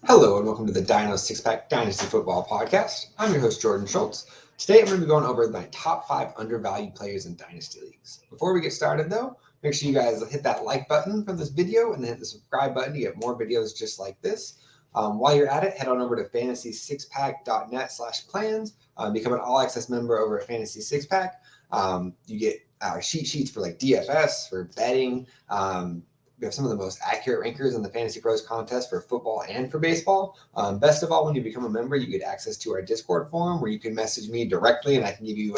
Hello and welcome to the Dyno Six Pack Dynasty Football Podcast. I'm your host, Jordan Schultz. Today I'm going to be going over my top 5 undervalued players in Dynasty Leagues. Before we get started though, make sure you guys hit that like button for this video and then hit the subscribe button to get more videos just like this. While you're at it, head on over to fantasy6pack.net/plans. Become an all-access member over at Fantasy Six Pack. You get our cheat sheets for like DFS, for betting. We have some of the most accurate rankers in the Fantasy Pros contest for football and for baseball. Best of all, when you become a member, you get access to our Discord forum where you can message me directly and I can give you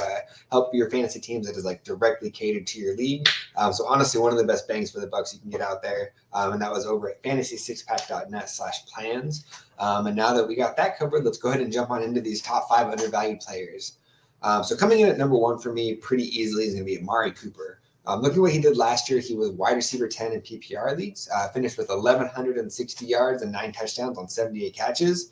help your fantasy teams that is like directly catered to your league. So honestly, one of the best bangs for the bucks you can get out there. And that was over at fantasy6pack.net/plans. And now that we got that covered, let's go ahead and jump on into these top 5 undervalued players. So coming in at number 1 for me pretty easily is going to be Amari Cooper. Looking at what he did last year, he was wide receiver 10 in PPR leagues, finished with 1,160 yards and 9 touchdowns on 78 catches.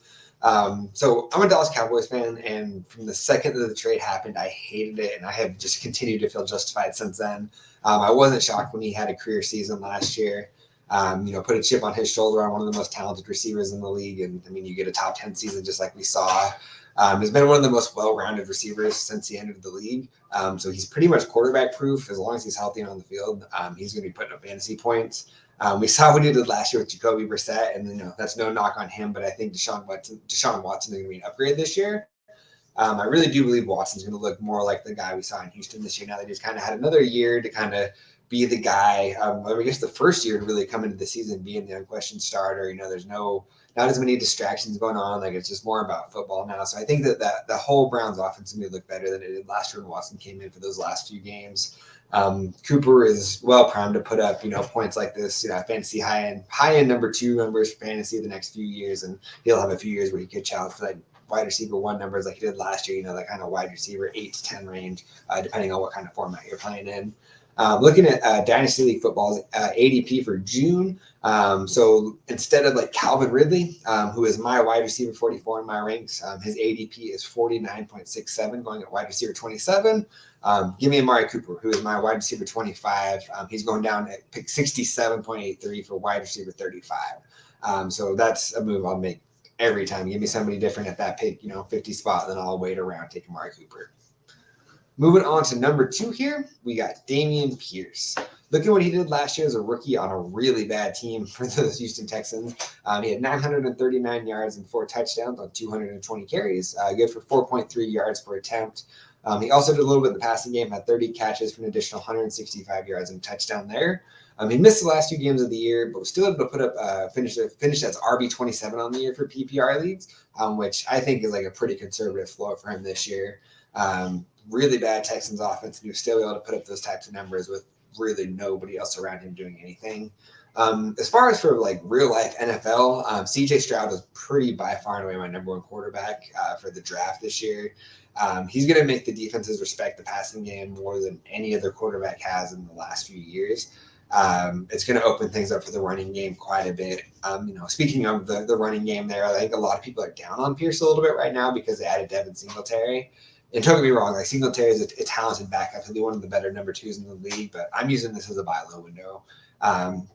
So I'm a Dallas Cowboys fan, and from the second that the trade happened, I hated it, and I have just continued to feel justified since then. I wasn't shocked when he had a career season last year. Put a chip on his shoulder on one of the most talented receivers in the league, and I mean, you get a top 10 season just like we saw. He's been one of the most well-rounded receivers since he entered the league. So he's pretty much quarterback proof as long as he's healthy and on the field. He's going to be putting up fantasy points. We saw what he did last year with Jacoby Brissett, and that's no knock on him, but I think Deshaun Watson is going to be an upgrade this year. I really do believe Watson's going to look more like the guy we saw in Houston this year. Now that he's kind of had another year to kind of be the guy. I guess the first year to really come into the season being the unquestioned starter. There's not as many distractions going on. Like, it's just more about football now. So I think that the whole Browns offense is going to look better than it did last year when Watson came in for those last few games. Cooper is well primed to put up, points like this, fantasy high end number 2 numbers for fantasy the next few years. And he'll have a few years where he could challenge for that wide receiver 1 numbers like he did last year, that kind of wide receiver 8 to 10 range, depending on what kind of format you're playing in. Looking at Dynasty League Football's ADP for June. So instead of like Calvin Ridley, who is my wide receiver 44 in my ranks, his ADP is 49.67, going at wide receiver 27. Give me Amari Cooper, who is my wide receiver 25. He's going down at pick 67.83 for wide receiver 35. So that's a move I'll make every time. Give me somebody different at that pick, 50 spot, then I'll wait around, take Amari Cooper. Moving on to number 2 here, we got Dameon Pierce. Look at what he did last year as a rookie on a really bad team for the Houston Texans. He had 939 yards and 4 touchdowns on 220 carries, good for 4.3 yards per attempt. He also did a little bit in the passing game, had 30 catches for an additional 165 yards and a touchdown there. He missed the last 2 games of the year, but was still able to put up finish as RB27 on the year for PPR leagues, which I think is like a pretty conservative floor for him this year. Really bad Texans offense, and he was still able to put up those types of numbers with really nobody else around him doing anything. As far as for like real life NFL, CJ Stroud was pretty by far and away my number 1 quarterback for the draft this year. He's going to make the defenses respect the passing game more than any other quarterback has in the last few years. It's going to open things up for the running game quite a bit. Speaking of the running game there, I think a lot of people are down on Pierce a little bit right now because they added Devin Singletary. And don't get me wrong, like Singletary is a talented backup. He'll be one of the better number 2s in the league, but I'm using this as a buy low window.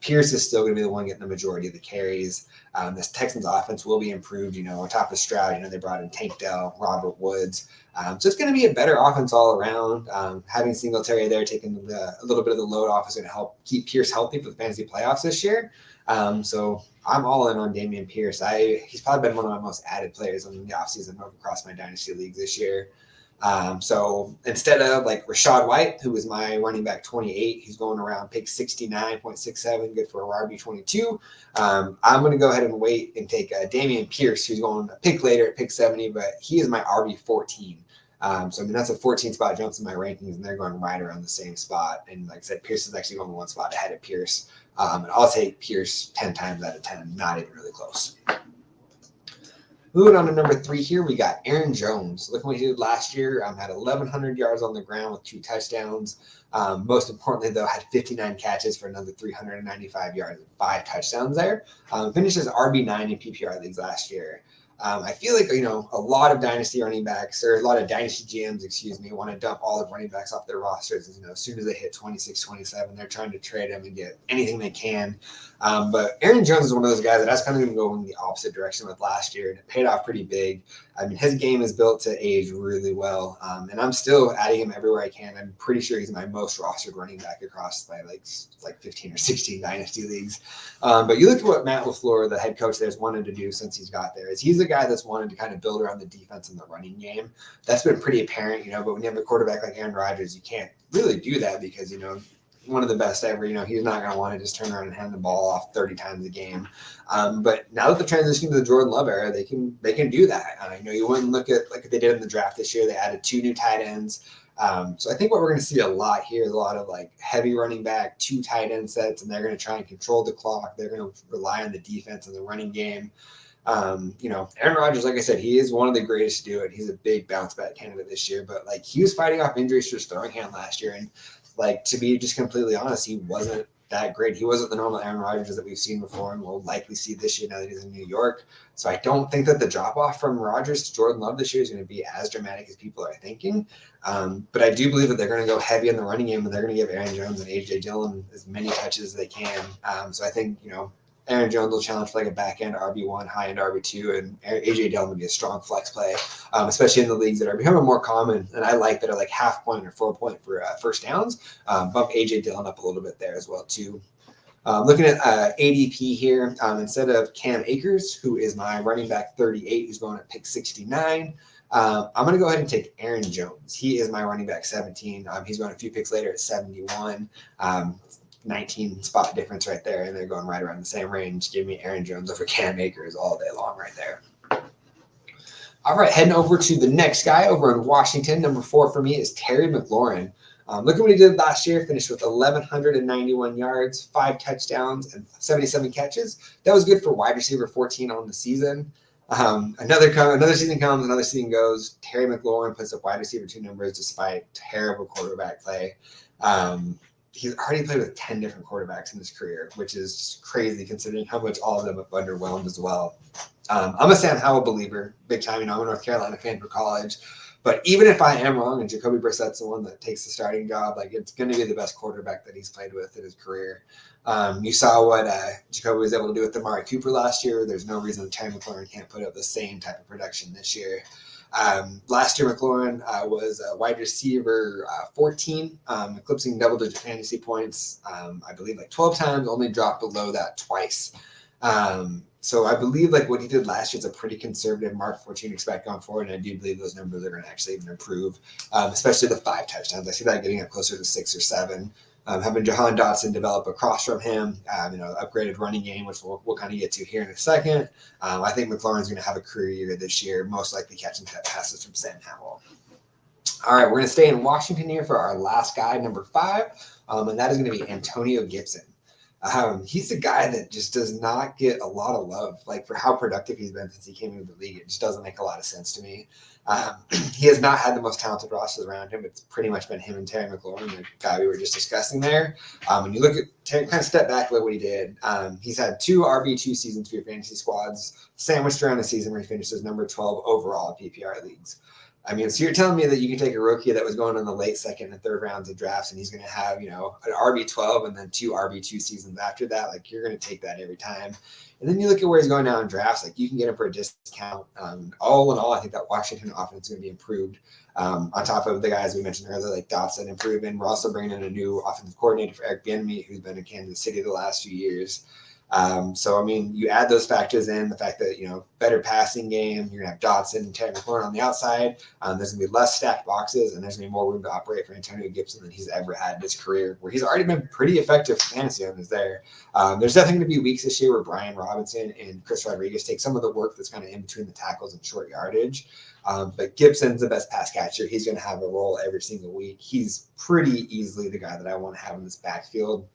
Pierce is still going to be the one getting the majority of the carries. This Texans offense will be improved, on top of Stroud. They brought in Tank Dell, Robert Woods. So it's going to be a better offense all around. Having Singletary there taking a little bit of the load off is going to help keep Pierce healthy for the fantasy playoffs this year. So I'm all in on Dameon Pierce. He's probably been one of my most added players in the offseason across my dynasty leagues this year. So instead of like Rachaad White, who was my running back 28, he's going around pick 69.67, good for a RB22. I'm going to go ahead and wait and take Dameon Pierce, who's going a pick later at pick 70, but he is my RB14. So that's a 14 spot jumps in my rankings, and they're going right around the same spot. And like I said, Pierce is actually going 1 spot ahead of Pierce. And I'll take Pierce 10 times out of 10, not even really close. Moving on to number 3 here, we got Aaron Jones. Look what he did last year. Had 1,100 yards on the ground with 2 touchdowns. Most importantly, though, had 59 catches for another 395 yards and 5 touchdowns there. Finished as RB9 in PPR leagues last year. I feel like, a lot of dynasty running backs or a lot of dynasty GMs, want to dump all the running backs off their rosters. As soon as they hit 26, 27, they're trying to trade them and get anything they can. But Aaron Jones is one of those guys that I was kind of going to go in the opposite direction with last year, and it paid off pretty big. I mean, his game is built to age really well, and I'm still adding him everywhere I can. I'm pretty sure he's my most rostered running back across my like 15 or 16 dynasty leagues. But you look at what Matt LaFleur, the head coach there, has wanted to do since he's got there. He's a guy that's wanted to kind of build around the defense and the running game. That's been pretty apparent, but when you have a quarterback like Aaron Rodgers, you can't really do that because, one of the best ever, he's not going to want to just turn around and hand the ball off 30 times a game. But now that the transition to the Jordan Love era, they can do that. You wouldn't look at like they did in the draft this year. They added 2 new tight ends. So I think what we're going to see a lot here is a lot of like heavy running back, 2 tight end sets, and they're going to try and control the clock. They're going to rely on the defense and the running game. Aaron Rodgers, like I said, he is one of the greatest to do it. He's a big bounce back candidate this year, but like he was fighting off injuries to his throwing hand last year. And like, to be just completely honest, he wasn't that great. He wasn't the normal Aaron Rodgers that we've seen before and we'll likely see this year now that he's in New York. So I don't think that the drop off from Rodgers to Jordan Love this year is going to be as dramatic as people are thinking. But I do believe that they're going to go heavy in the running game and they're going to give Aaron Jones and AJ Dillon as many touches as they can. So I think, Aaron Jones will challenge for like a back end RB1, high end RB2, and AJ Dillon will be a strong flex play, especially in the leagues that are becoming more common. And I like that are like half point or 4 point for first downs. Bump AJ Dillon up a little bit there as well too. Looking at ADP here, instead of Cam Akers, who is my running back 38, who's going at pick 69. I'm going to go ahead and take Aaron Jones. He is my running back 17. He's going a few picks later at 71. 19 spot difference right there, and they're going right around the same range. Give me Aaron Jones over Cam Akers all day long right there. All right, heading over to the next guy over in Washington. Number 4 for me is Terry McLaurin. Look at what he did last year. Finished with 1,191 yards, 5 touchdowns, and 77 catches. That was good for wide receiver 14 on the season. Another season comes, another season goes. Terry McLaurin puts up wide receiver 2 numbers despite terrible quarterback play. He's already played with 10 different quarterbacks in his career, which is crazy considering how much all of them have underwhelmed as well. I'm a Sam Howell believer, big time. I'm a North Carolina fan for college. But even if I am wrong and Jacoby Brissett's the one that takes the starting job, like it's going to be the best quarterback that he's played with in his career. You saw what Jacoby was able to do with Amari Cooper last year. There's no reason that Terry McLaurin can't put up the same type of production this year. Last year, McLaurin was a wide receiver 14, eclipsing double-digit fantasy points, I believe like 12 times, only dropped below that twice. So I believe like what he did last year is a pretty conservative mark for what you can expect going forward, and I do believe those numbers are going to actually even improve, especially the 5 touchdowns. I see that getting up closer to 6 or 7. Having Jahan Dotson develop across from him, upgraded running game, which we'll kind of get to here in a second. I think McLaurin's going to have a career year this year, most likely catching passes from Sam Howell. All right, we're going to stay in Washington here for our last guy, number 5, and that is going to be Antonio Gibson. He's a guy that just does not get a lot of love, like for how productive he's been since he came into the league. It just doesn't make a lot of sense to me. He has not had the most talented rosters around him. It's pretty much been him and Terry McLaurin, the guy we were just discussing there. When you look at Terry, kind of step back, look what he did. He's had 2 RB2 seasons for your fantasy squads, sandwiched around the season where he finished as number 12 overall in PPR leagues. I mean, so you're telling me that you can take a rookie that was going in the late 2nd and 3rd rounds of drafts, and he's going to have, an RB12 and then 2 RB2 seasons after that. Like, you're going to take that every time. And then you look at where he's going now in drafts. Like, you can get him for a discount. All in all, I think that Washington offense is going to be improved. On top of the guys we mentioned earlier, like Dotson improving. We're also bringing in a new offensive coordinator for Eric Bieniemy, who's been in Kansas City the last few years. So, I mean, you add those factors in, the fact that, better passing game, you're going to have Dotson and Terry McLaurin on the outside. There's going to be less stacked boxes, and there's going to be more room to operate for Antonio Gibson than he's ever had in his career, where he's already been pretty effective for fantasy owners there. There's definitely going to be weeks this year where Brian Robinson and Chris Rodriguez take some of the work that's kind of in between the tackles and short yardage. But Gibson's the best pass catcher. He's going to have a role every single week. He's pretty easily the guy that I want to have in this backfield.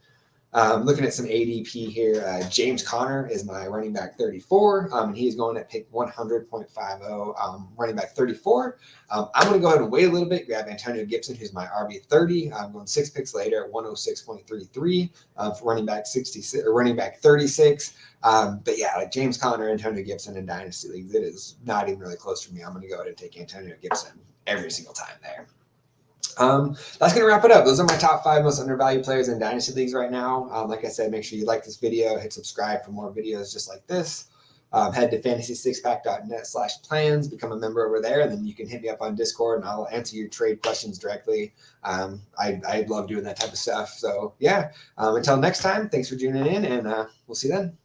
Looking at some ADP here, James Conner is my running back 34, and he's going at pick 100.50, running back 34. I'm going to go ahead and wait a little bit, grab Antonio Gibson, who's my RB 30. I'm going 6 picks later at 106.33 for running back 66 or running back 36. But yeah, like James Conner, Antonio Gibson in Dynasty leagues, it is not even really close for me. I'm going to go ahead and take Antonio Gibson every single time there. That's going to wrap it up. Those are my top 5 most undervalued players in Dynasty leagues right now. Like I said, make sure you like this video, hit subscribe for more videos just like this. Head to fantasy6pack.net/plans, become a member over there, and then you can hit me up on Discord and I'll answer your trade questions directly. I love doing that type of stuff. So yeah, until next time, thanks for tuning in, and we'll see you then.